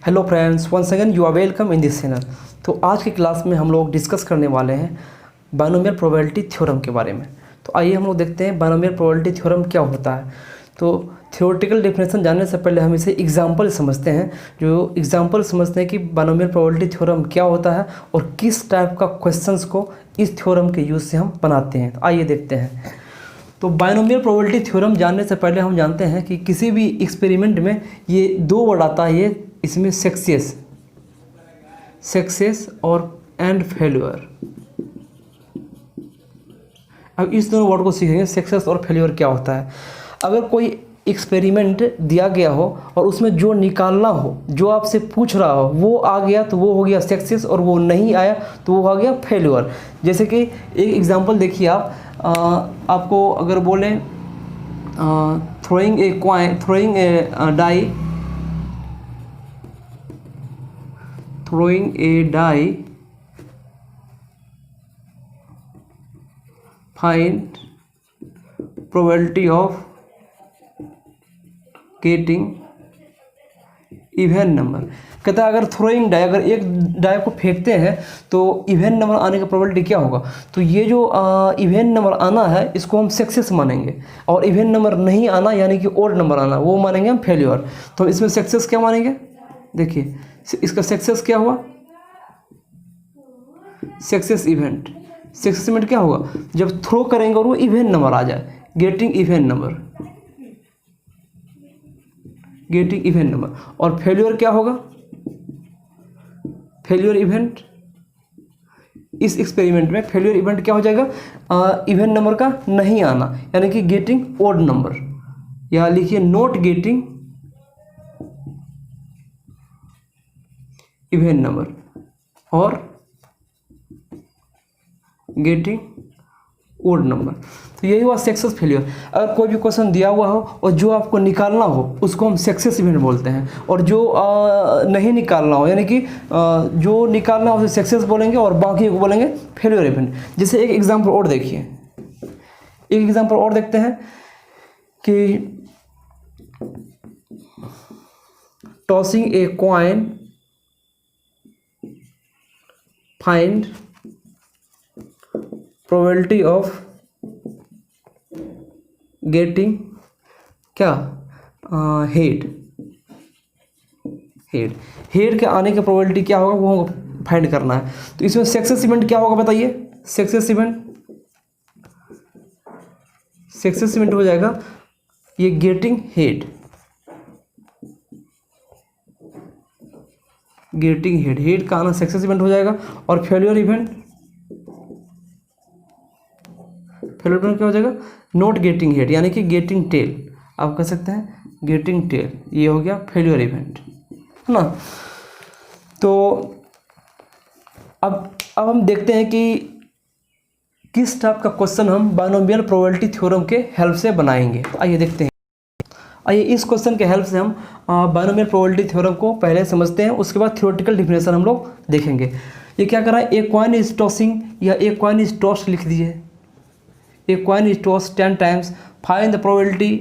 Hello friends, once again you are welcome in this channel. तो आज की class में हम लोग डिस्कस करने वाले हैं बाइनोमियल प्रोबेबिलिटी थ्योरम के बारे में। तो आइए हम लोग देखते हैं बाइनोमियल प्रोबेबिलिटी थ्योरम क्या होता है। तो थ्योरेटिकल डेफिनेशन जानने से पहले हम इसे एग्जाम्पल समझते हैं। जो एग्जाम्पल समझते हैं कि बाइनोमियल प्रोबेबिलिटी थ्योरम क्या होता है और किस टाइप का क्वेश्चंस को इस थ्योरम के यूज़ से हम बनाते हैं। तो आइए देखते हैं। तो बाइनोमियल प्रोबेबिलिटी थ्योरम जानने से पहले हम जानते हैं कि किसी भी एक्सपेरिमेंट में ये दो वर्ड आता है, ये इसमें सक्सेस और एंड फेल्यूर। अब इस दोनों वर्ड को सीखेंगे, सक्सेस और फेल्यूर क्या होता है। अगर कोई एक्सपेरिमेंट दिया गया हो और उसमें जो निकालना हो, जो आपसे पूछ रहा हो, वो आ गया तो वो हो गया सक्सेस, और वो नहीं आया तो वो हो गया फेल्यूर। जैसे कि एक एग्जांपल देखिए, आपको अगर बोले throwing a die find probability of getting even number. कहता है अगर थ्रोइंग डाई, अगर एक डाई को फेंकते हैं तो इवन नंबर आने का प्रोबेबिलिटी क्या होगा। तो ये जो इवन नंबर आना है इसको हम सक्सेस मानेंगे, और इवन नंबर नहीं आना यानी कि ओड नंबर आना वो मानेंगे हम फेल्यूर। तो इसमें सक्सेस क्या मानेंगे, देखिए इसका सक्सेस क्या हुआ, सक्सेस इवेंट। सक्सेस इवेंट क्या होगा, जब थ्रो करेंगे और वो इवन नंबर आ जाए, getting even number, getting even number. और फेल्यूर क्या होगा, फेल्यूर इवेंट। इस एक्सपेरिमेंट में फेल्यूर इवेंट क्या हो जाएगा, इवन नंबर का नहीं आना, यानी कि गेटिंग ओड नंबर, या लिखिए नॉट गेटिंग इवन नंबर और गेटिंग ओड नंबर। तो यही हुआ सक्सेस फेल्यूर। अगर कोई भी क्वेश्चन दिया हुआ हो और जो आपको निकालना हो उसको हम सक्सेस इवेंट बोलते हैं, और जो नहीं निकालना हो यानी कि जो निकालना हो उसे सक्सेस बोलेंगे और बाकी को बोलेंगे फेल्यूर इवेंट। जैसे एक एग्जांपल और देखिए, एक एग्जांपल और देखते हैं कि tossing a coin find probability of getting क्या हेड के आने का प्रोबेबिलिटी क्या होगा वो फाइंड करना है। तो इसमें सक्सेस इवेंट क्या होगा बताइए, सक्सेस इवेंट हो जाएगा ये गेटिंग हेड का आना सक्सेस इवेंट हो जाएगा। और फेल्यूर इवेंट क्या हो जाएगा, नॉट गेटिंग हेड यानी कि गेटिंग टेल, आप कह सकते हैं गेटिंग टेल, ये हो गया फेल्यूर इवेंट, है ना। तो अब हम देखते हैं कि किस टाइप का क्वेश्चन हम बाइनोमियल प्रोबेबिलिटी थ्योरम के हेल्प से बनाएंगे। आइए देखते हैं। आइए इस क्वेश्चन के हेल्प से हम बाइनोमियल प्रोबेबिलिटी थ्योरम को पहले समझते हैं, उसके बाद थ्योरेटिकल डिफिनेशन हम लोग देखेंगे। ये क्या कर रहा है, ए कॉइन इज टॉसिंग या ए कॉइन इज टॉस्ड लिख दीजिए। A coin is tossed 10 times. Find the probability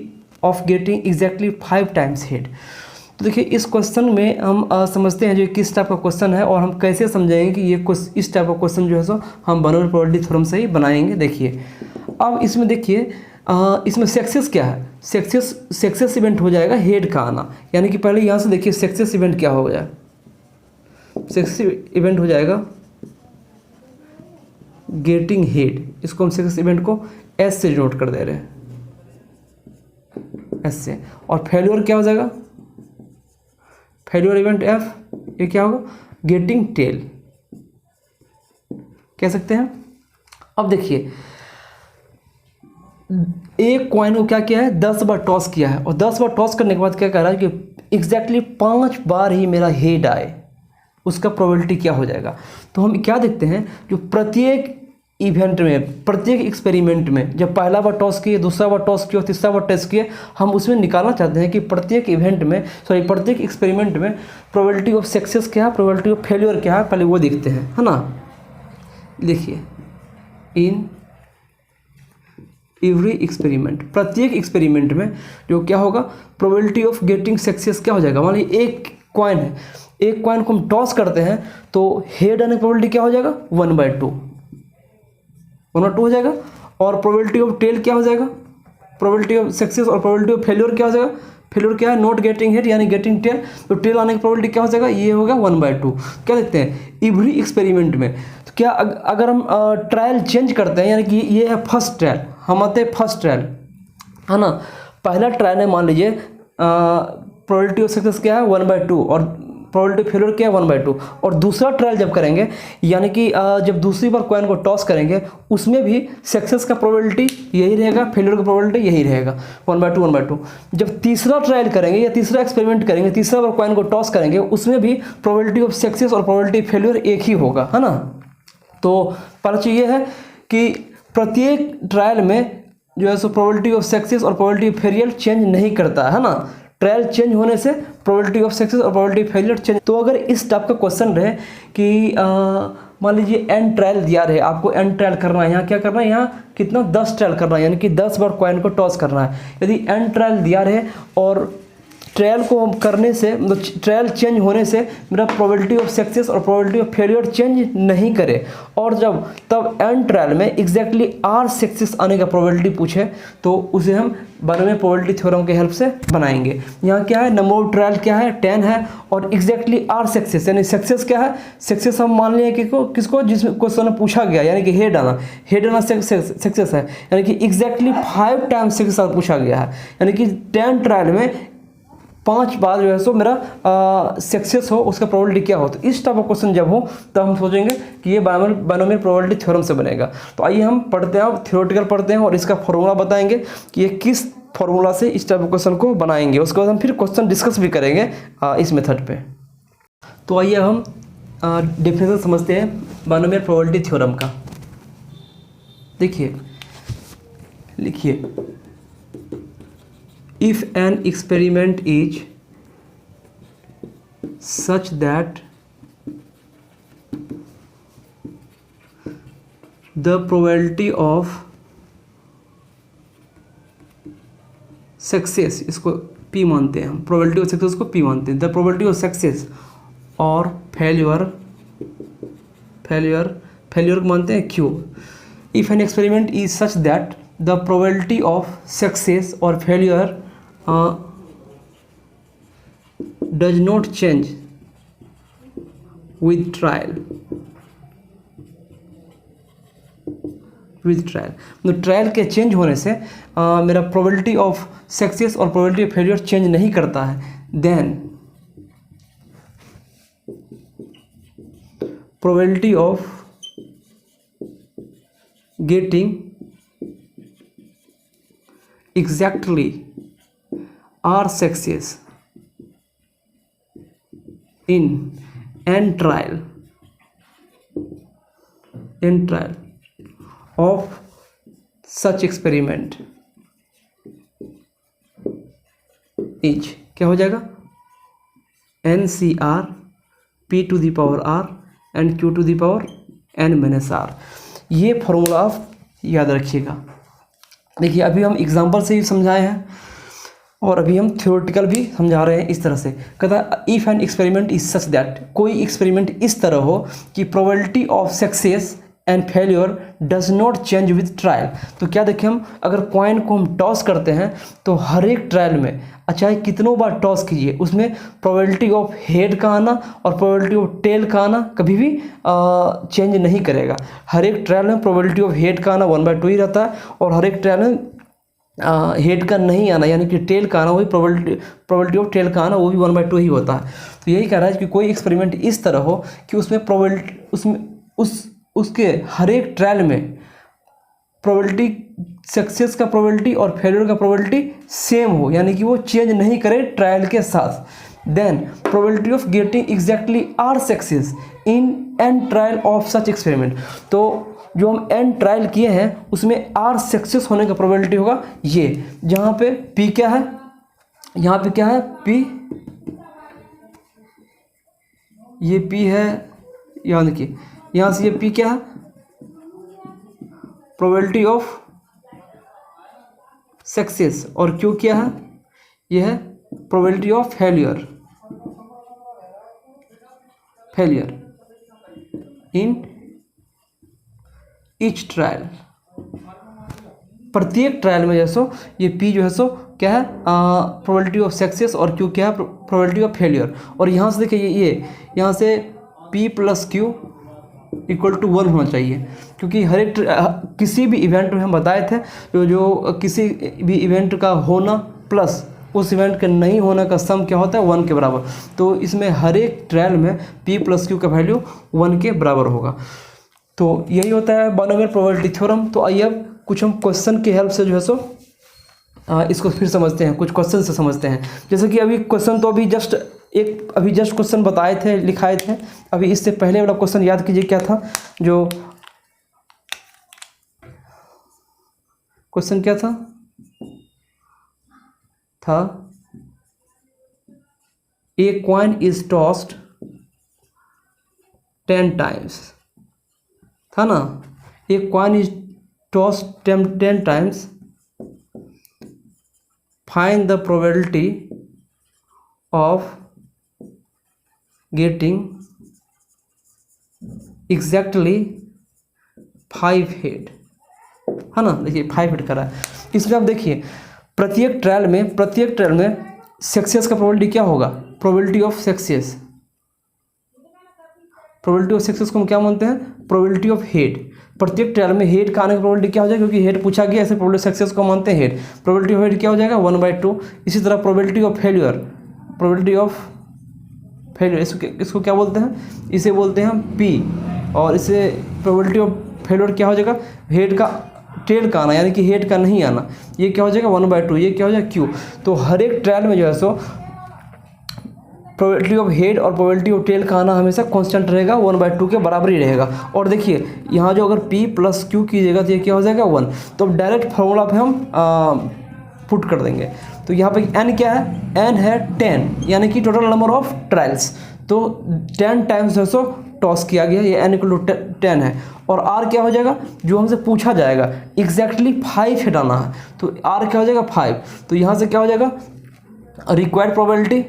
of getting exactly 5 times head. तो देखिए इस क्वेश्चन में हम समझते हैं जो किस टाइप का क्वेश्चन है, और हम कैसे समझाएंगे कि ये इस टाइप का क्वेश्चन जो है सो हम बाइनोमियल प्रोबेबिलिटी थ्योरम से ही बनाएंगे। देखिए अब इसमें देखिए इसमें सक्सेस क्या है, सक्सेस इवेंट हो जाएगा हेड का आना, यानी कि पहले यहाँ से देखिए सक्सेस इवेंट क्या हो जाए, सक्सेस इवेंट हो जाएगा गेटिंग हेड। इसको हम सक्सेस इवेंट को एस से नोट कर दे रहे हैं, एस से। और फेल्यूर क्या हो जाएगा, फेल्यूर इवेंट एफ, ये क्या होगा गेटिंग टेल कह सकते हैं। अब देखिए एक कॉइन को क्या किया है, 10 बार टॉस किया है, और 10 बार टॉस करने के बाद क्या कह रहा है कि एग्जैक्टली 5 बार ही मेरा हेड आए, उसका प्रोबेबिलिटी क्या हो जाएगा। तो हम क्या देखते हैं, जो प्रत्येक इवेंट में, प्रत्येक एक्सपेरिमेंट में जब पहला बार टॉस किए, दूसरा बार टॉस किया, तीसरा बार टेस्ट किए, हम उसमें निकालना चाहते हैं कि प्रत्येक इवेंट में, प्रत्येक एक्सपेरिमेंट में प्रोबेबिलिटी ऑफ सक्सेस क्या है, प्रोबेबिलिटी ऑफ फेल्यूर क्या है, पहले वो देखते हैं, है ना। देखिए इन एवरी एक्सपेरिमेंट, प्रत्येक एक्सपेरिमेंट में जो क्या होगा, प्रोबेबिलिटी ऑफ गेटिंग सक्सेस क्या हो जाएगा। मान लीजिए एक कॉइन है, एक कॉइन को हम टॉस करते हैं तो हेड आने की प्रोबेबिलिटी क्या हो जाएगा 1/2 हो जाएगा। और प्रोबेबिलिटी ऑफ टेल क्या हो जाएगा, प्रोबेबिलिटी ऑफ सक्सेस और प्रोबेबिलिटी ऑफ फेल्योर क्या हो जाएगा, फेल्योर क्या है नॉट गेटिंग हेड यानी गेटिंग टेल, तो टेल आने की प्रोबेबिलिटी क्या हो जाएगा, ये होगा 1/2। क्या देखते हैं एवरी एक्सपेरिमेंट में, तो क्या अगर हम ट्रायल चेंज करते हैं, यानी कि ये है फर्स्ट ट्रायल, हम आते हैं फर्स्ट ट्रायल है ना, पहला ट्रायल है मान लीजिए प्रोबेबिलिटी ऑफ सक्सेस क्या है 1/2 और प्रोबेबिलिटी फेलियर क्या है 1/2, और दूसरा ट्रायल जब करेंगे यानी कि जब दूसरी बार कॉइन को टॉस करेंगे उसमें भी सक्सेस का प्रोबेबिलिटी यही रहेगा, फेलियर का प्रोबेबिलिटी यही रहेगा 1/2। जब तीसरा ट्रायल करेंगे या तीसरा एक्सपेरिमेंट करेंगे, तीसरा बार कॉइन को टॉस करेंगे, उसमें भी प्रोबेबिलिटी ऑफ सक्सेस और प्रोबेबिलिटी फेलियर एक ही होगा, है ना। तो पहला चीज़ ये है कि प्रत्येक ट्रायल में जो है सो प्रोबेबिलिटी ऑफ सक्सेस और प्रोबेबिलिटी ऑफ फेलियर चेंज नहीं करता है ना, ट्रायल चेंज होने से प्रोबेबिलिटी ऑफ सक्सेस और प्रोबेबिलिटी ऑफ फेलियर चेंज। तो अगर इस टाइप का क्वेश्चन रहे कि मान लीजिए एन ट्रायल दिया रहे, आपको एन ट्रायल करना है, यहाँ क्या करना है, यहाँ कितना 10 ट्रायल करना है, यानी कि 10 बार कॉइन को टॉस करना है। यदि एन ट्रायल दिया रहे और ट्रायल को हम करने से मतलब ट्रायल चेंज होने से मेरा प्रोबेबिलिटी ऑफ सक्सेस और प्रोबेबिलिटी ऑफ फेलियर चेंज नहीं करे, और जब तब एंड ट्रायल में एग्जैक्टली आर सक्सेस आने का प्रोबेबिलिटी पूछे तो उसे हम बाइनोमियल प्रोबेबिलिटी थ्योरम के हेल्प से बनाएंगे। यहाँ क्या है, नंबर ऑफ ट्रायल क्या है 10 है, और एग्जैक्टली आर सक्सेस यानी सक्सेस क्या है, सक्सेस हम मान लिए कि किसको जिस क्वेश्चन में पूछा गया, यानी कि हेड आना सक्सेस है, यानी कि एग्जैक्टली 5 टाइम्स सक्सेस पूछा गया है, यानी कि 10 ट्रायल में 5 बार जो है सो मेरा सक्सेस हो, उसका प्रोबेबिलिटी क्या हो। तो इस टाइप का क्वेश्चन जब हो तब हम सोचेंगे कि ये बाइनोमियल प्रोबेबिलिटी थ्योरम से बनेगा। तो आइए हम पढ़ते हैं, थ्योरेटिकल पढ़ते हैं और इसका फॉर्मूला बताएंगे कि ये किस फॉर्मूला से इस टाइप के क्वेश्चन को बनाएंगे। उसके बाद हम फिर क्वेश्चन डिस्कस भी करेंगे इस मेथड पे। तो आइए हम डेफिनेशन समझते हैं बाइनोमियल प्रोबेबिलिटी थ्योरम का। देखिए लिखिए, if an experiment is such that the probability of success, इसको P मानते हैं हम, प्रोबेबिलिटी ऑफ सक्सेस को P मानते हैं, द प्रोबेबिलिटी ऑफ सक्सेस और फेल्यूर को मानते हैं Q। If an experiment is such that the probability of success और failure does not change with trial, तो ट्रायल के चेंज होने से मेरा प्रोबेबिलिटी ऑफ सक्सेस और प्रोबेबिलिटी ऑफ फेल्यूर चेंज नहीं करता है, then probability of getting exactly R success in n trial of such experiment is क्या हो जाएगा, NCR P to the power R and Q to the power n minus R। ये formula आप याद रखिएगा। देखिए अभी हम एग्जाम्पल से ही समझाए हैं और अभी हम थ्योरेटिकल भी समझा रहे हैं। इस तरह से कहता if N experiment is such that, कोई एक्सपेरिमेंट इस तरह हो कि probability of success and failure does not change with trial. तो क्या देखें, हम अगर कॉइन को हम टॉस करते हैं तो हर एक ट्रायल में चाहे कितनों बार टॉस कीजिए उसमें प्रोबेबिलिटी ऑफ हेड का आना और प्रोबेबिलिटी ऑफ टेल का आना कभी भी चेंज नहीं करेगा। हर एक ट्रायल में प्रोबेबिलिटी ऑफ हेड का आना 1/2 ही रहता है, और हर एक ट्रायल में हेड का नहीं आना यानी कि टेल का आना, वही प्रोबेबिलिटी ऑफ टेल का आना वो भी 1/2 ही होता है। तो यही कह रहा है कि कोई एक्सपेरिमेंट इस तरह हो कि उसमें प्रोबेबिलिटी उसके हर एक ट्रायल में प्रोबेबिलिटी सक्सेस का प्रोबेबिलिटी और फेलियर का प्रोबेबिलिटी सेम हो, यानी कि वो चेंज नहीं करे ट्रायल के साथ। Then probability of getting exactly r success in n trial of such experiment. तो जो हम एन ट्रायल किए हैं उसमें आर सक्सेस होने का प्रोबेबिलिटी होगा ये, जहाँ पे पी क्या है, यहाँ पे क्या है पी, ये पी है, यहाँ देखिए यहाँ से ये पी क्या है, प्रोबेबिलिटी ऑफ सक्सेस, और क्यू क्या है, ये है probability of failure. Failure in each trial, प्रत्येक ट्रायल में जैसो ये P जो है सो क्या है प्रोबेबिलिटी ऑफ सक्सेस और Q क्या है प्रोबेबिलिटी ऑफ फेलियर। और यहाँ से देखिए ये यहाँ से P plus Q equal to 1 होना चाहिए, क्योंकि हर एक किसी भी इवेंट में हम बताए थे जो किसी भी इवेंट का होना प्लस उस इवेंट के नहीं होने का सम क्या होता है 1 के बराबर। तो इसमें हर एक ट्रायल में P प्लस Q का वैल्यू 1 के बराबर होगा। तो यही होता है बाइनोमियल प्रोबेबिलिटी थ्योरम। तो आइए अब कुछ हम क्वेश्चन की हेल्प से जो है सो इसको फिर समझते हैं, कुछ क्वेश्चन से समझते हैं। जैसे कि अभी क्वेश्चन तो अभी जस्ट क्वेश्चन बताए थे, लिखाए थे। अभी इससे पहले वाला क्वेश्चन याद कीजिए क्या था। जो क्वेश्चन क्या था a coin is tossed 10 times, था ना। A coin is tossed 10 times, find the probability of getting exactly 5 head, है ना। देखिए 5 हेड करा है। इसमें आप देखिए प्रत्येक ट्रायल में सक्सेस का प्रोबेबिलिटी क्या होगा, probability of success. Probability of success को हम क्या मानते हैं, प्रोबेबिलिटी ऑफ हेड। प्रत्येक ट्रायल में हेड का आने का प्रोबेबिलिटी क्या हो जाएगा, क्योंकि हेड पूछा गया, ऐसे प्रोबेबिलिटी ऑफ सक्सेस को मानते हैं हेड। प्रोबेबिलिटी ऑफ हेड क्या हो जाएगा 1/2। इसी तरह प्रोबेबिलिटी ऑफ फेल्यूर, इसको क्या बोलते हैं, इसे बोलते हैं पी। और इसे प्रोबेबिलिटी ऑफ फेल्यूर क्या हो जाएगा, हेड का टेल का आना, यानी कि हेड का नहीं आना, ये क्या हो जाएगा 1/2। ये क्या हो जाएगा क्यू। तो हर एक ट्रायल में जो है सो प्रोबेबिलिटी ऑफ हेड और प्रोबेबिलिटी ऑफ टेल का आना हमेशा कांस्टेंट रहेगा, 1/2 के बराबर ही रहेगा। और देखिए यहाँ जो अगर P प्लस Q कीजिएगा तो ये क्या हो जाएगा 1। तो अब डायरेक्ट फार्मूला पे हम पुट कर देंगे। तो यहाँ पे n क्या है, n है 10, यानी कि टोटल नंबर ऑफ ट्रायल्स। तो 10 टाइम्स जो है सो टॉस किया गया, ये n इक्वल टू 10 है। और r क्या हो जाएगा, जो हमसे पूछा जाएगा एग्जैक्टली 5 हटाना है, तो r क्या हो जाएगा 5। तो यहाँ से क्या हो जाएगा रिक्वायर्ड प्रोबेबिलिटी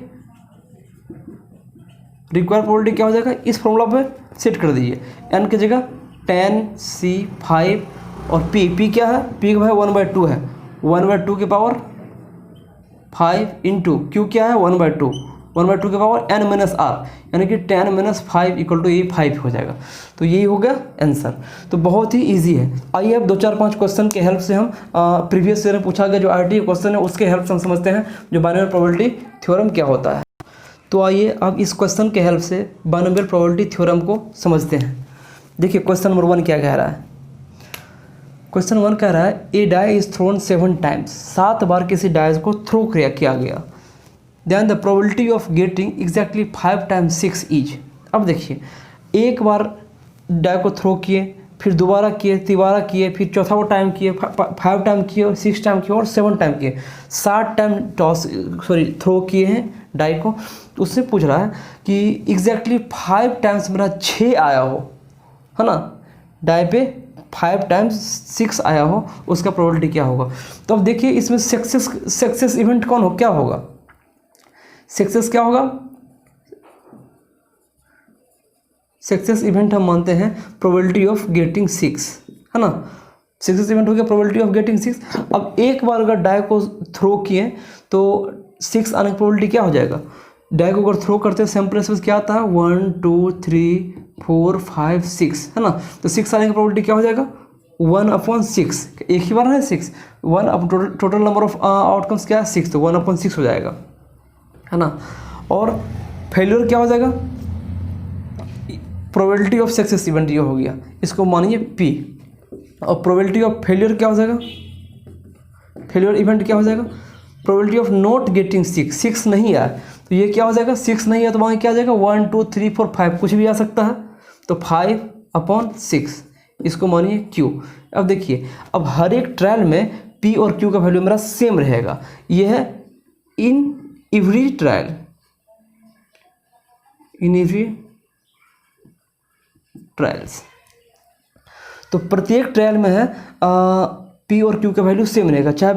क्या हो जाएगा, इस फॉर्मूला पे सेट कर दीजिए। n की जगह 10c 5 और p क्या है, p का भाई 1/2 है, 1/2 के पावर 5 इंटू q क्या है 1/2 के पावर n माइनस r, यानी कि 10 माइनस 5 इक्वल टू ये 5 हो जाएगा। तो यही हो गया आंसर। तो बहुत ही इजी है। आइए अब 2-4-5 क्वेश्चन के हेल्प से हम प्रीवियस ईयर में पूछा गया जो RT क्वेश्चन है उसके हेल्प से हम समझते हैं जो बाइनोमियल प्रोबेबिलिटी थ्योरम क्या होता है। तो आइए अब इस क्वेश्चन के हेल्प से बाइनोमियल प्रोबेबिलिटी थ्योरम को समझते हैं। देखिए क्वेश्चन नंबर 1 क्या कह रहा है। क्वेश्चन 1 कह रहा है a die is thrown 7 times, 7 बार किसी डाइज को थ्रो किया गया। Then the probability of getting exactly 5 times 6 each. अब देखिए एक बार डाई को थ्रो किए, फिर दोबारा किए, तिबारा किए, फिर चौथा टाइम किए, 5 टाइम किए, 6 टाइम किए और 7 टाइम किए, 60 टाइम थ्रो किए हैं डाई को। तो उससे पूछ रहा है कि एग्जैक्टली 5 टाइम्स मेरा 6 आया हो, है ना, डाई पे 5 टाइम्स 6 आया हो, उसका प्रोबेबिलिटी क्या होगा। तो अब देखिए इसमें सक्सेस इवेंट कौन हो, क्या होगा, सक्सेस क्या होगा, सक्सेस इवेंट हम मानते हैं प्रोबेबिलिटी ऑफ गेटिंग 6, है ना। सक्सेस इवेंट हो गया प्रोबेबिलिटी ऑफ गेटिंग 6। अब एक बार अगर डाई को थ्रो किए तो 6 आने की प्रोबेबिलिटी क्या हो जाएगा, डाई को अगर थ्रो करते हैं सैम्पल स्पेस क्या आता है 1 2 3 4 5 6, है ना। तो 6 आने की प्रोबेबिलिटी क्या हो जाएगा 1/6, एक ही बार है 6, 1 टोटल नंबर ऑफ आउटकम्स क्या है 6, तो 1/6 हो जाएगा, है ना। और फेल्यूर क्या हो जाएगा, प्रोबेबिलिटी ऑफ सक्सेस इवेंट ये हो गया, इसको मानिए P। और प्रोबेबिलिटी ऑफ फेल्यूर क्या हो जाएगा, फेल्यूर इवेंट क्या हो जाएगा, प्रोबेबिलिटी ऑफ नॉट गेटिंग 6 नहीं आया, तो ये क्या हो जाएगा 6 नहीं है तो वहाँ क्या आ जाएगा 1 2 3 4 5 कुछ भी आ सकता है, तो 5/6 इसको मानिए Q। अब देखिए अब हर एक ट्रायल में P और Q का वैल्यू मेरा सेम रहेगा, यह है in every trial, in every trials. तो प्रत्येक ट्रायल में है P और Q का वैल्यू सेम रहेगा, चाहे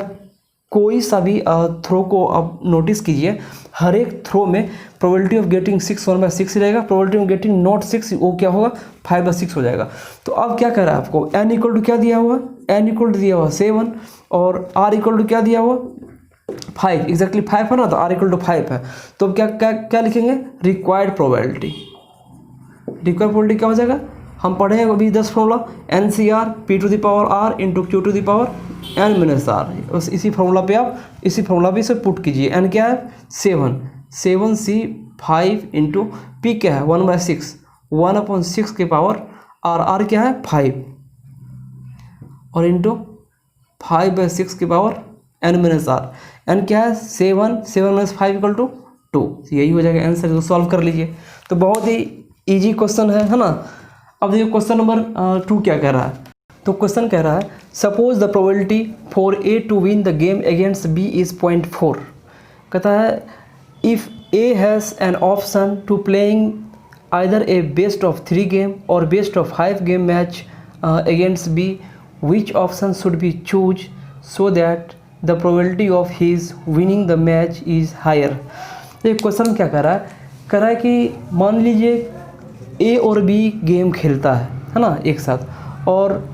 कोई सा भी थ्रो को आप नोटिस कीजिए, हर एक थ्रो में प्रोबेबिलिटी ऑफ गेटिंग 6 1/6 रहेगा, प्रोबेबिलिटी ऑफ गेटिंग नॉट 6 वो क्या होगा 5/6 हो जाएगा। तो अब क्या कर रहा है आपको, n इक्वल टू क्या दिया हुआ, n इक्वल टू दिया हुआ 7 और r इक्वल टू क्या दिया हुआ 5, एग्जैक्टली 5 है ना, तो r इक्वल टू 5 है। तो अब क्या क्या क्या लिखेंगे, रिक्वायर्ड प्रोबेबिलिटी। रिक्वायर्ड प्रोबेबिलिटी क्या हो जाएगा, हम पढ़े हैं अभी 10 formula, NCR P to the power R into Q to the power n minus R। बस इसी फॉर्मूला पे आप इसी फॉर्मूला पे इसे पुट कीजिए। n क्या है 7C 5 इंटू P क्या है 1/6, 1/6 के पावर R क्या है 5 और इंटू 5/6 के power n minus R। n क्या है 7 माइनस 5 इक्वल टू 2। यही हो जाएगा आंसर, तो सॉल्व कर लीजिए। तो बहुत ही इजी क्वेश्चन है ना। अब देखिए क्वेश्चन नंबर 2 क्या कह रहा है। तो क्वेश्चन कह रहा है suppose the probability for A to win the game against B is 0.4। कहता है if A has an option to playing either a best of 3 game और best of 5 game match against B, which option should be choose so that the probability of his winning the match is higher. ये question क्या कर रहा है, कह रहा है कि मान लीजिए ए और बी गेम खेलता है ना एक साथ, और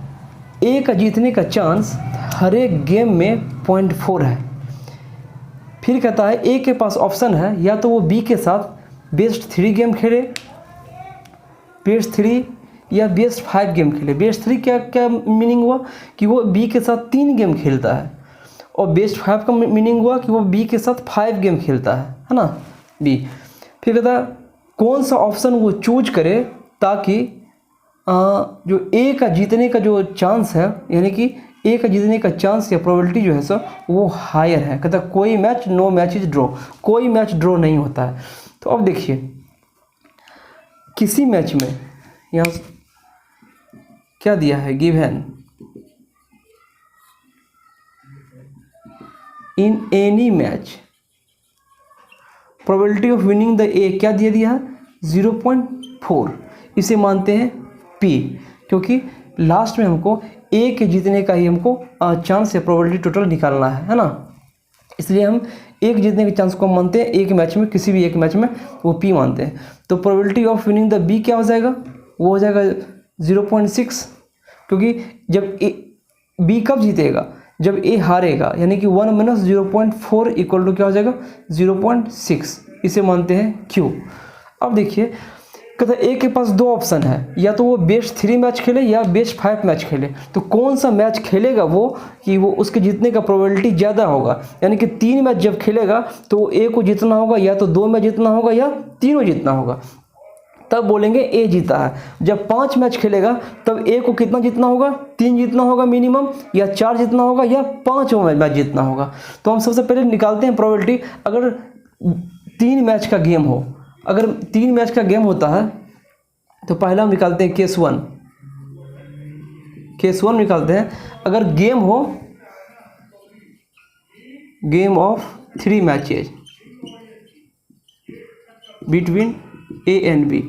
ए का जीतने का चांस हर एक गेम में 0.4 है। फिर कहता है ए के पास ऑप्शन है या तो वो बी के साथ बेस्ट 3 गेम खेले, बेस्ट 3 या बेस्ट 5 गेम खेले। बेस्ट 3 क्या क्या मीनिंग हुआ कि वो बी के साथ 3 गेम खेलता है, और बेस्ट 5 का मीनिंग हुआ कि वो बी के साथ 5 गेम खेलता है ना बी। फिर कहता है कौन सा ऑप्शन वो चूज करे ताकि जो ए का जीतने का जो चांस है, यानी कि ए का जीतने का चांस या प्रोबेबिलिटी जो है सो वो हायर है। कहता है कोई match no match is draw, कोई मैच ड्रॉ नहीं होता है। तो अब देखिए किसी मैच में यहाँ क्या दिया है, given in any match probability of winning the ए क्या दिया है 0.4। इसे मानते हैं P, क्योंकि लास्ट में हमको ए के जीतने का ही हमको चांस या प्रोबेबिलिटी टोटल निकालना है ना। इसलिए हम एक जीतने के चांस को मानते हैं एक मैच में, किसी भी एक मैच में वो P मानते हैं। तो probability of winning the B क्या हो जाएगा, वो हो जाएगा 0.6, क्योंकि जब B कब जीतेगा, जब ए हारेगा, यानी कि 1 माइनस 0.4 इक्वल टू क्या हो जाएगा 0.6। इसे मानते हैं Q। अब देखिए कहते हैं ए के पास 2 ऑप्शन है, या तो वो बेस्ट 3 मैच खेले या बेस्ट 5 मैच खेले। तो कौन सा मैच खेलेगा वो कि वो उसके जीतने का प्रोबेबिलिटी ज़्यादा होगा, यानी कि 3 मैच जब खेलेगा तो ए को जीतना होगा, या तो 2 मैच जीतना होगा या तीनों जीतना होगा, तब बोलेंगे ए जीता है। जब 5 मैच खेलेगा तब ए को कितना जीतना होगा, 3 जीतना होगा मिनिमम, या 4 जीतना होगा, या 5 मैच जीतना होगा। तो हम सबसे पहले निकालते हैं प्रोबेबिलिटी। अगर 3 मैच का गेम हो, अगर 3 मैच का गेम होता है तो पहला हम निकालते हैं केस 1 निकालते हैं। अगर गेम हो game of 3 matches between A and B,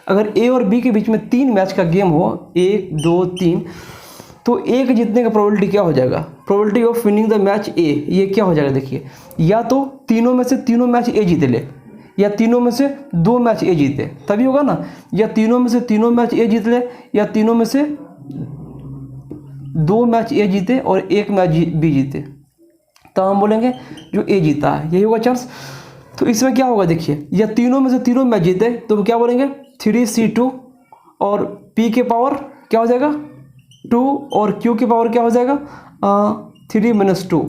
अगर ए और बी के बीच में 3 मैच का गेम हो 1 2 3, तो ए के जीतने का प्रोबेबिलिटी क्या हो जाएगा, probability of winning the match A, ये क्या हो जाएगा देखिए, या तो तीनों में से तीनों मैच ए जीत ले, या तीनों में से 2 मैच ए जीते, तभी होगा ना। या तीनों में से तीनों मैच ए जीत ले, या तीनों में से 2 मैच ए जीते और 1 मैच बी जीते, तो हम बोलेंगे जो ए जीता है, यही होगा चांस। तो इसमें क्या होगा देखिए, या तीनों में से तीनों मैच जीते तो क्या बोलेंगे 3C2, और P के पावर क्या हो जाएगा 2, और Q के पावर क्या हो जाएगा 3 - 2,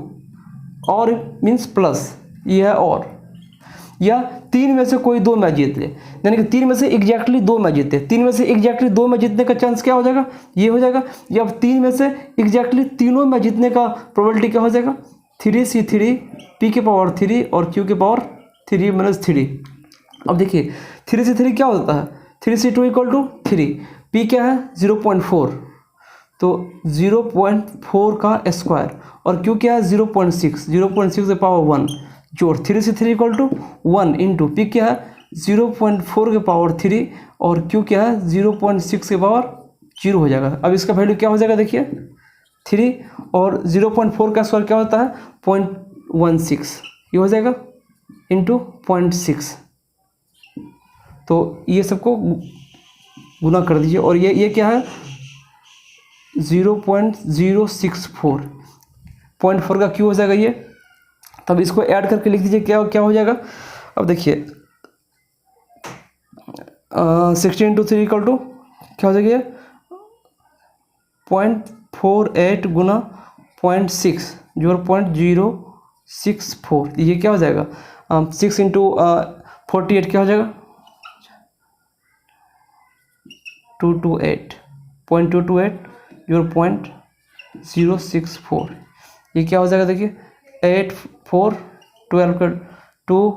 और मीन्स प्लस ये है, और या 3 में से कोई 2 मैच जीत ले, यानी कि 3 में से एग्जैक्टली 2 मैच जीते, 3 में से एग्जैक्टली 2 मैच जीतने का चांस क्या हो जाएगा, ये हो जाएगा। या 3 में से एग्जैक्टली तीनों मैच जीतने का प्रोबेबिलिटी क्या हो जाएगा 3C3, P के पावर 3 और Q के पावर 3 - 3। अब देखिए 3C3 क्या होता है, 3C2 इक्वल टू 3, P क्या है 0.4, तो 0.4 का स्क्वायर, और Q क्या है 0.6, 0.6 के पावर 1 जोड़ 3C3 equal to 1 into P क्या है 0.4 के पावर 3 और Q क्या है 0.6 के पावर 0 हो जाएगा। अब इसका वैल्यू क्या हो जाएगा देखिए 3, और 0.4 का स्क्वायर क्या होता है 0.16 ये हो जाएगा इंटू 0.6, तो ये सबको गुना कर दीजिए और ये क्या है 0.064, 0.4 का क्यों हो जाएगा ये, तब इसको ऐड करके लिख दीजिए क्या क्या हो जाएगा। अब देखिए 16 इंटू 3 इक्वल टू क्या हो जाएगा ये 0.48 गुना 0.6 0.064, ये क्या हो जाएगा 6 इंटू 48 क्या हो जाएगा 228 0.228 0.064, ये क्या हो जाएगा देखिए 8 4 12 का 2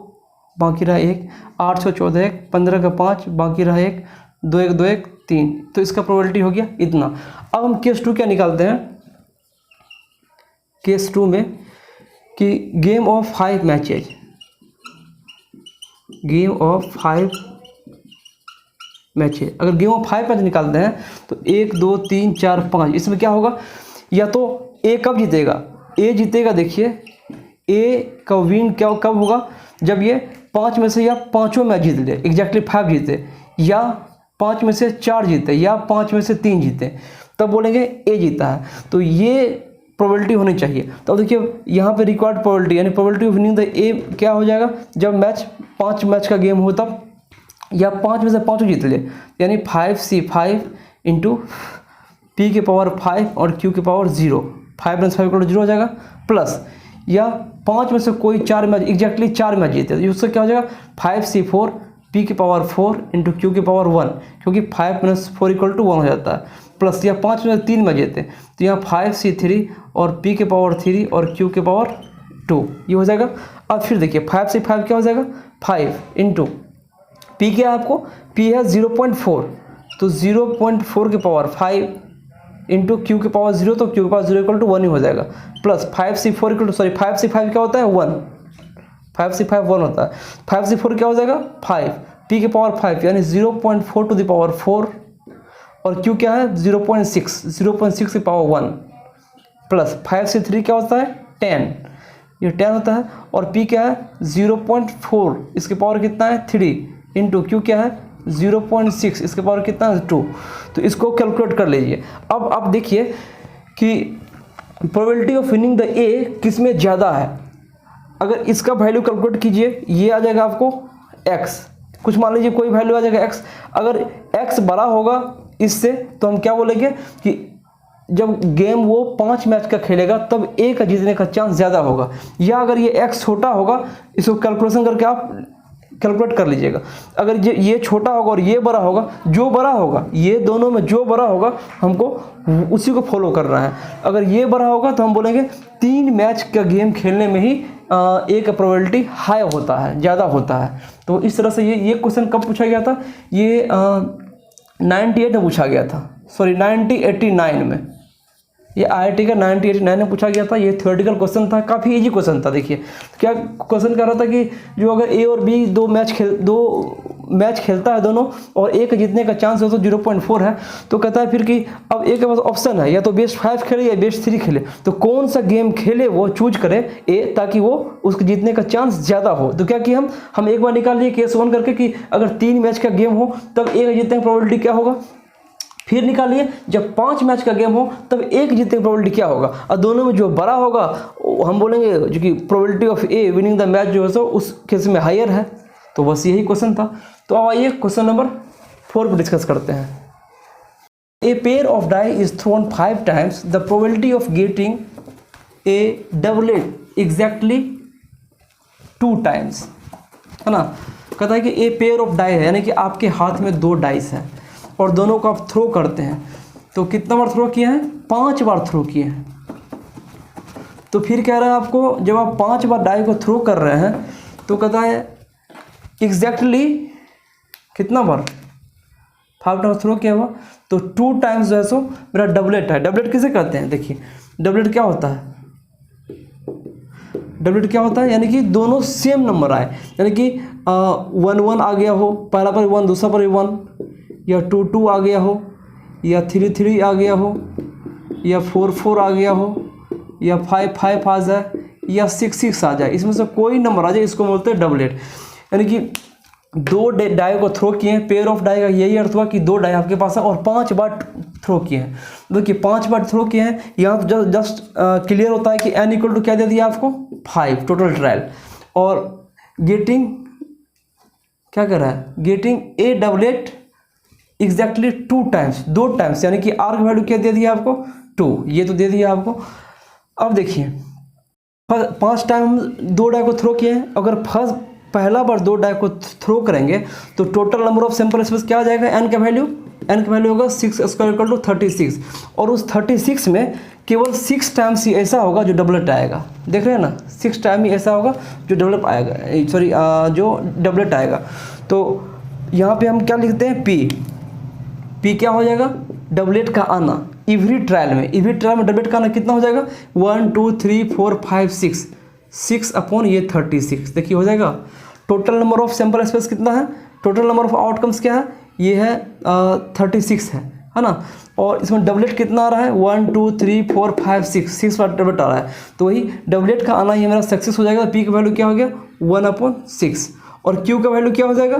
बाकी रहा 1 8 6 14 1 15 का 5 बाकी रहा 1 2 1 2 1 3, तो इसका प्रोबेबिलिटी हो गया इतना। अब हम केस 2 क्या निकालते हैं, केस 2 में कि game of 5 matches, game of 5 matches, अगर गेम ऑफ 5 मैच निकालते हैं तो 1 2 3 4 5, इसमें क्या होगा या तो ए कब जीतेगा, ए जीतेगा देखिए ए का विन क्या कब होगा जब ये 5 में से या पाँचों मैच जीत ले, एग्जैक्टली 5 जीते, या 5 में से 4 जीते, या 5 में से 3 जीते, तब बोलेंगे ए जीता है। तो ये प्रोबेबिलिटी होनी चाहिए। तो देखिए यहाँ पे रिक्वायर्ड प्रोबेबिलिटी यानी प्रोबेबिलिटी ऑफ विनिंग द ए क्या हो जाएगा जब मैच 5 मैच का गेम हो तब, या 5 में से 5 जीत ले, यानी 5C5 इंटू पी के पावर 5 और क्यू के पावर 0, 5 + 5 = 0 हो जाएगा, प्लस या 5 में से कोई 4 मैच एग्जैक्टली 4 मैच जीते तो उससे क्या हो जाएगा 5C4 पी के पावर 4 इंटू क्यू के पावर 1, क्योंकि 5 + 4 = 1 हो जाता है, प्लस या 5 में से 3 मैच जीते तो यहाँ 5C3 और पी के पावर 3 और क्यू के पावर 2 ये हो जाएगा। अब फिर देखिए 5C5 क्या हो जाएगा 5 इंटू पी क्या है आपको पी है 0.4 तो 0.4 के पावर 5 इंटू क्यू के पावर 0 तो क्यू के पावर 0 = 1 ही हो जाएगा, प्लस 5C5 क्या होता है 1, 5C5 1 होता है, 5C4 क्या हो जाएगा 5 पी के पावर 5 यानी 0.4 टू द पावर 4 और क्यू क्या है 0.6 के पावर 1, प्लस 5C3 क्या होता है 10, ये 10 होता है, और पी क्या है 0.4 इसके पावर कितना है 3 इंटू क्यू क्या है 0.6 इसके पावर कितना है 2, तो इसको कैलकुलेट कर लीजिए। अब आप देखिए कि प्रोबेबिलिटी ऑफ विनिंग द ए किस में ज़्यादा है, अगर इसका वैल्यू कैलकुलेट कीजिए ये आ जाएगा आपको x, कुछ मान लीजिए कोई वैल्यू आ जाएगा x, अगर x बड़ा होगा इससे तो हम क्या बोलेंगे कि जब गेम वो 5 मैच का खेलेगा तब ए का जीतने का चांस ज़्यादा होगा, या अगर ये x छोटा होगा इसको कैलकुलेशन करके आप कैलकुलेट कर लीजिएगा, अगर ये छोटा होगा और ये बड़ा होगा, जो बड़ा होगा ये दोनों में जो बड़ा होगा हमको उसी को फॉलो करना है, अगर ये बड़ा होगा तो हम बोलेंगे 3 मैच का गेम खेलने में ही ए का प्रोबेबिलिटी हाई होता है, ज़्यादा होता है। तो इस तरह से ये क्वेश्चन कब पूछा गया था, ये 98 में पूछा गया था, सॉरी 1989 में, ये IIT का 1989 में पूछा गया था, ये थ्योरेटिकल क्वेश्चन था, काफ़ी इजी क्वेश्चन था। देखिए क्या क्वेश्चन कर रहा था कि जो अगर ए और बी दो मैच खेलता है दोनों और ए का जीतने का चांस हो तो 0.4 है, तो कहता है फिर कि अब ए के पास ऑप्शन है या तो बेस्ट 5 खेले या बेस्ट 3 खेले, तो कौन सा गेम खेले वो चूज करे ए ताकि वो उसके जीतने का चांस ज़्यादा हो। तो क्या कि हम एक बार निकाल लिए केस 1 करके कि अगर 3 मैच का गेम हो तब ए का जीतने का प्रोबेबिलिटी क्या होगा, फिर निकालिए जब 5 मैच का गेम हो तब एक जीतने की प्रोबेबिलिटी क्या होगा, और दोनों में जो बड़ा होगा हम बोलेंगे जो कि probability of A winning the match जो है सो उस केस में हायर है। तो बस यही क्वेश्चन था। तो अब आइए क्वेश्चन नंबर 4 पर डिस्कस करते हैं। A pair of die is thrown 5 times, the probability of getting a doublet exactly 2 times, है ना। कहता है कि ए पेयर ऑफ डाई है, यानी कि आपके हाथ में 2 डाइस है और दोनों को आप थ्रो करते हैं, तो कितना बार थ्रो किए हैं 5 बार थ्रो किए हैं। तो फिर कह रहा है आपको जब आप 5 बार डाई को थ्रो कर रहे हैं तो कहता है एग्जैक्टली कितना बार 5 बार थ्रो किया हुआ, तो 2 टाइम्स जो है सो मेरा डबलेट है। डबलेट किसे कहते हैं, देखिए डबलेट क्या होता है, डबलेट क्या होता है यानी कि दोनों सेम नंबर आए, यानी कि 1 1 आ गया हो, पहला पर 1 दूसरा पर 1, या 2 2 आ गया हो, या 3 3 आ गया हो, या 4 4 आ गया हो, या 5 5 आ जाए, या 6 आ जाए, इसमें से कोई नंबर आ जाए, इसको बोलते हैं डबलेट। यानी कि 2 डाई को थ्रो किए हैं, पेयर ऑफ डाई का यही अर्थ हुआ कि 2 डाई आपके पास है और 5 बार थ्रो किए हैं। देखिए 5 बार थ्रो किए हैं, यहाँ तो जस्ट क्लियर होता है कि n इक्वल टू क्या दे दिया आपको 5 टोटल ट्रायल, और गेटिंग क्या कर रहा है, getting a doublet exactly 2 times, 2 times, यानी कि आर का वैल्यू क्या दे दिया आपको 2, ये तो दे दिया आपको। अब देखिए 5 टाइम हम 2 डाई को थ्रो किए हैं, अगर पहला बार 2 डाई को थ्रो करेंगे तो total number of sample space क्या आ जाएगा, n का वैल्यू होगा 6 स्क्वायर इक्वल टू 36, और उस 36 में केवल 6 टाइम्स ही ऐसा होगा जो डबलेट आएगा। देख रहे हैं ना, 6 टाइम ही ऐसा होगा जो डबलेट आएगा, सॉरी जो डबलेट आएगा। तो यहाँ पे हम क्या लिखते हैं, पी क्या हो जाएगा, डबलेट का आना इवरी ट्रायल में डबलेट का आना कितना हो जाएगा 1 2 3 4 5 6 अपॉन ये 36, देखिए हो जाएगा। Total number of sample space कितना है, टोटल नंबर ऑफ आउटकम्स क्या है, ये है 36 है ना, और इसमें डबलेट कितना आ रहा है 1 2 3 4 5 6 बार डबलेट आ रहा है, तो वही डबलेट का आना ये मेरा सक्सेस हो जाएगा। पी का वैल्यू क्या हो गया 1/6, और क्यू का वैल्यू क्या हो जाएगा,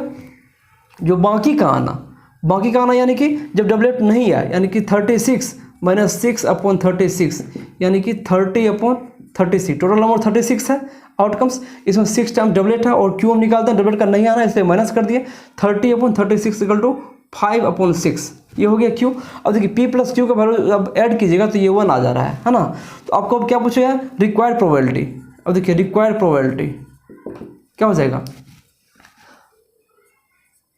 जो बाकी का आना यानी कि जब डबलेट नहीं आया, यानी कि 36 - 6/36, यानी कि 30/36, टोटल नंबर 36 है आउटकम्स, इसमें 6 टाइम डबलेट है, और क्यू हम निकालते हैं डबलेट का नहीं आना है इसलिए माइनस कर दिए, 30/36 इक्वल टू 5/6, ये हो गया क्यू। अब देखिए पी प्लस क्यू का वैल्यू अब ऐड कीजिएगा तो ये 1 आ जा रहा है ना। तो आपको अब क्या पूछेगा, रिक्वायर्ड प्रोबेबिलिटी। अब देखिए रिक्वायर्ड प्रोबेबिलिटी क्या हो जाएगा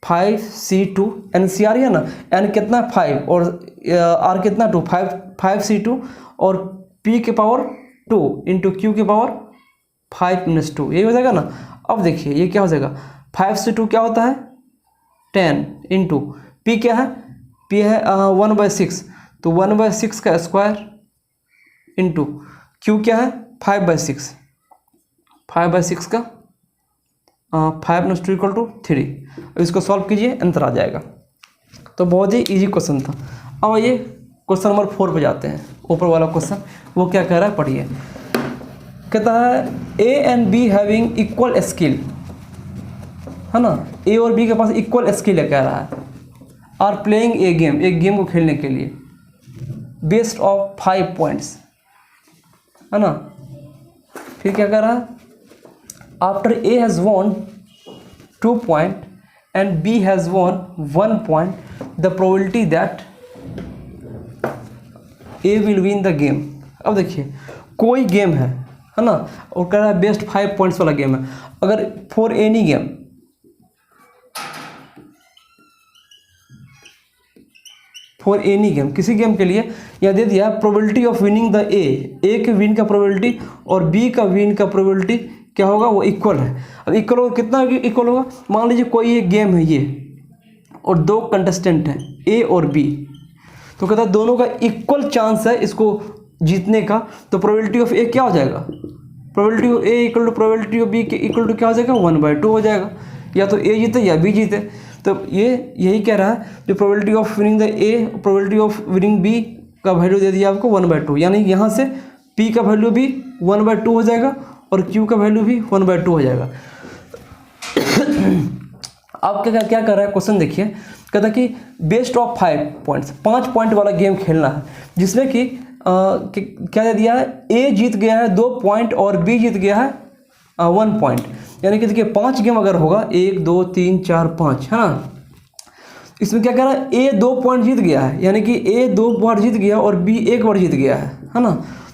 5C2, NCR है ना, n कितना 5 और r कितना 2, 5C2 और p के पावर 2 इंटू क्यू के पावर 5 - 2, यही हो जाएगा ना। अब देखिए ये क्या हो जाएगा, 5C2 क्या होता है 10 इंटू p क्या है, p है 1/6, तो 1/6 का स्क्वायर इंटू क्यू क्या है 5/6, 5/6 का 5 - 2 इक्वल टू 3। अब इसको सॉल्व कीजिए, आंसर आ जाएगा। तो बहुत ही इजी क्वेश्चन था। अब आइए क्वेश्चन नंबर 4 पे जाते हैं, ऊपर वाला क्वेश्चन। वो क्या कह रहा है पढ़िए, कहता है ए and be having equal skill, है ना, ए और बी के पास इक्वल स्किल है, कह रहा है, आर प्लेइंग ए गेम, एक गेम को खेलने के लिए, बेस्ट ऑफ 5 पॉइंट्स, है ना। फिर क्या कह रहा है, after A has won 2 point and B has won 1 point, the probability that A will win the game. अब देखिए कोई गेम है ना, और कह रहा है बेस्ट 5 पॉइंट्स वाला गेम है। अगर फॉर एनी गेम, किसी गेम के लिए यह दे दिया प्रोबेबिलिटी ऑफ विनिंग द ए के विन का प्रोबेबिलिटी और बी का विन का प्रोबेबिलिटी क्या होगा, वो इक्वल है। अब इक्वल होगा, कितना इक्वल होगा, मान लीजिए कोई एक गेम है ये, और 2 कंटेस्टेंट हैं ए और बी, तो कहता है दोनों का इक्वल चांस है इसको जीतने का, तो प्रोबेबिलिटी ऑफ ए क्या हो जाएगा, probability of A equal to probability of B के इक्वल टू क्या हो जाएगा 1/2 हो जाएगा, या तो ए जीते या बी जीते। तो ये यही कह रहा है, जो probability of winning the A, probability of winning B का वैल्यू दे दिया आपको 1/2, यानी यहाँ से पी का वैल्यू भी 1/2 हो जाएगा और क्यू का वैल्यू भी 1/2 हो जाएगा। अब क्या कर रहा है क्वेश्चन देखिए, कहता है कि बेस्ट ऑफ 5 पॉइंट्स, 5 पॉइंट वाला गेम खेलना है, जिसमें कि क्या दे दिया है, ए जीत गया है 2 पॉइंट और बी जीत गया है 1 पॉइंट, यानी कि देखिए 5 गेम अगर होगा 1 2 3 4 5, है ना। इसमें क्या कह रहा है, ए 2 पॉइंट जीत गया है, यानी कि ए 2 बार जीत गया और बी 1 बार जीत गया है ना।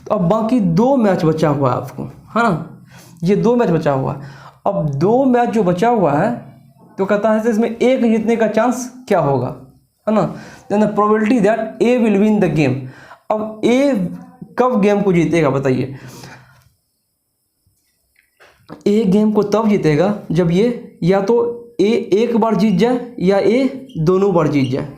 तो अब बाकी 2 मैच बचा हुआ है आपको, है ना, ये 2 मैच बचा हुआ है। अब 2 मैच जो बचा हुआ है, तो कहता है इसमें एक जीतने का चांस क्या होगा, है ना, then the probability that A will win the game. अब ए कब गेम को जीतेगा बताइए, ए गेम को तब जीतेगा जब ये या तो ए 1 बार जीत जाए या ए दोनों बार जीत जाए,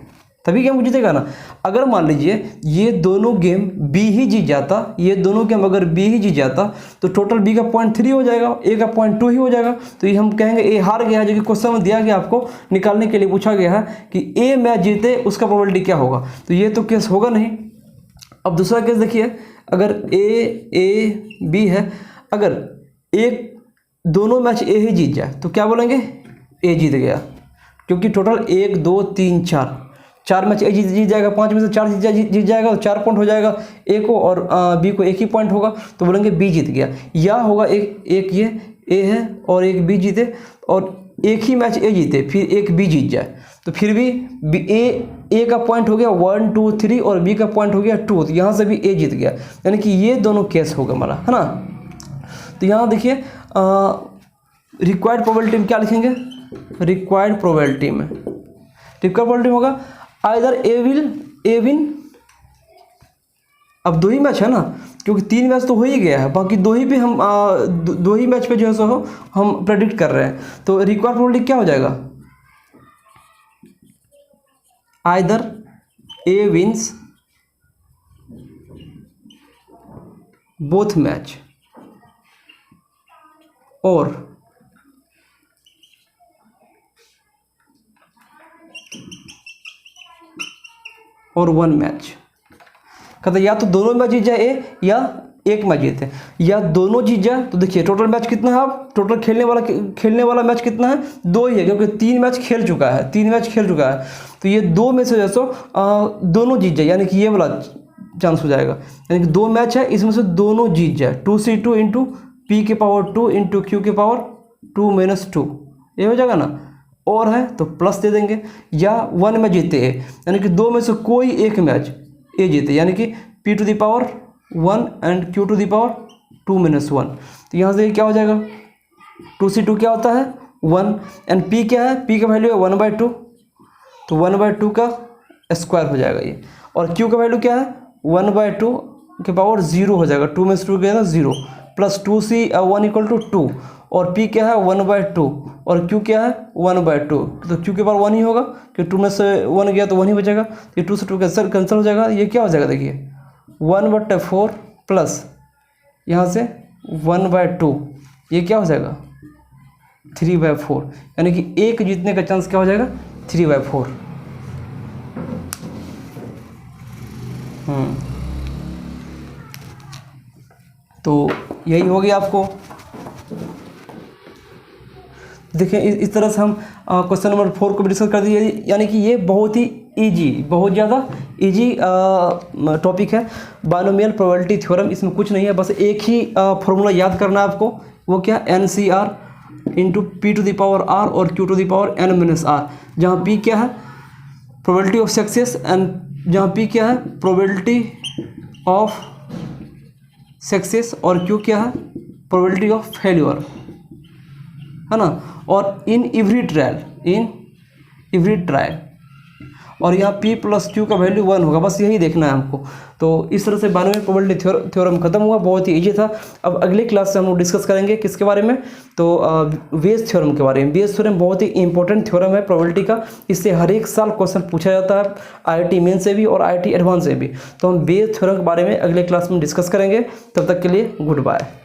तभी गेम को जीतेगा ना। अगर मान लीजिए ये दोनों गेम बी ही जीत जाता, ये दोनों गेम अगर बी ही जीत जाता, तो टोटल बी का 0.3 हो जाएगा, ए का 0.2 ही हो जाएगा, तो ये हम कहेंगे ए हार गया है, जो कि क्वेश्चन में दिया गया आपको निकालने के लिए पूछा गया है कि ए मैच जीते उसका प्रोबेबिलिटी क्या होगा, तो ये तो केस होगा नहीं। अब दूसरा केस देखिए, अगर ए बी है, अगर दोनों मैच ए ही जीत जाए तो क्या बोलेंगे, ए जीत गया, क्योंकि टोटल 1 2 3 4 मैच ए जीत जाएगा, 5 में से 4 जीत जाएगा तो 4 पॉइंट हो जाएगा ए को, और बी को 1 ही पॉइंट होगा, तो बोलेंगे बी जीत गया। या होगा एक ये ए है और एक बी जीते, और एक ही मैच ए जीते फिर एक बी जीत जाए, तो फिर भी ए का पॉइंट हो गया 1 2 3 और बी का पॉइंट हो गया 2, तो यहाँ से भी ए जीत गया, यानी कि ये दोनों केस होगा हमारा, है ना। तो यहाँ देखिए रिक्वायर्ड प्रोबेबिलिटी में क्या लिखेंगे, रिक्वायर्ड प्रोबेबिलिटी में होगा आइदर ए विन, अब 2 ही मैच है ना, क्योंकि 3 मैच तो हो ही गया है, बाकी 2 ही पे हम 2 ही मैच पे जो है सो हम प्रेडिक्ट कर रहे हैं, तो रिक्वायर्ड प्रोबेबिलिटी क्या हो जाएगा, आइदर ए विन्स बोथ मैच और वन मैच, कहते या तो दोनों मैच जीत जाए ए या एक मैच जीते, या दोनों जीत जाए। तो देखिए टोटल मैच कितना है, अब टोटल खेलने वाला मैच कितना है, 2 ही है, क्योंकि 3 मैच खेल चुका है, तो ये 2 में से जैसो दोनों जीत जाए, यानी कि ये वाला चांस हो जाएगा, यानी कि 2 मैच है इसमें से दोनों जीत जाए, 2c2 इंटू पी के पावर 2 इंटू क्यू के पावर 2 - 2, ये हो जाएगा ना, और है तो प्लस दे देंगे, या 1 में जीते ए, यानी कि 2 में से कोई एक मैच ए जीते, यानी कि p to the power 1 and q to the power 2 - 1, तो यहाँ से क्या हो जाएगा, 2c2 क्या होता है 1, एंड p क्या है, p का वैल्यू है 1/2, तो 1/2 का स्क्वायर हो जाएगा ये, और q का वैल्यू क्या है 1/2 के पावर 0 हो जाएगा, 2 में से 2 गया ना 0, प्लस 2c1 = 2, और p क्या है 1/2 और q क्या है 1/2, तो q के पावर 1 ही होगा, कि 2 में से 1 गया तो 1 ही बचेगा, ये 2 से 2 कैंसिल हो जाएगा, ये क्या हो जाएगा देखिए 1/4 प्लस यहाँ से 1/2, ये क्या हो जाएगा 3/4, यानी कि एक जीतने का चांस क्या हो जाएगा 3/4। तो यही हो गया आपको। देखिए इस तरह से हम क्वेश्चन नंबर 4 को भी डिस्कस कर दिए, यानी कि ये बहुत ही बहुत ज़्यादा इजी टॉपिक है, बायनोमियल प्रोबेबिलिटी थ्योरम। इसमें कुछ नहीं है, बस एक ही फॉर्मूला याद करना है आपको, वो क्या NCR into P to the power R और Q to the power n - r, जहाँ p क्या है प्रोबेबिलिटी ऑफ सक्सेस, एंड जहाँ p क्या है प्रोबेबिलिटी ऑफ सक्सेस, और q क्या है प्रोबेबिलिटी ऑफ फेल्यूर, है ना, और इन एवरी ट्रायल, और यहाँ p + q का वैल्यू 1 होगा, बस यही देखना है हमको। तो इस तरह से बायनोमियल प्रोबेबिलिटी थ्योरम खत्म हुआ, बहुत ही इजी था। अब अगली क्लास से हम लोग डिस्कस करेंगे किसके बारे में, तो बेस थ्योरम के बारे में। बेस थ्योरम बहुत ही इंपॉर्टेंट थ्योरम है प्रोबेबिलिटी का, इससे हर एक साल क्वेश्चन पूछा जाता है, IIT मेन से भी और IIT एडवांस से भी। तो हम बेस थ्योरम के बारे में अगले क्लास में डिस्कस करेंगे। तब तक के लिए गुड बाय।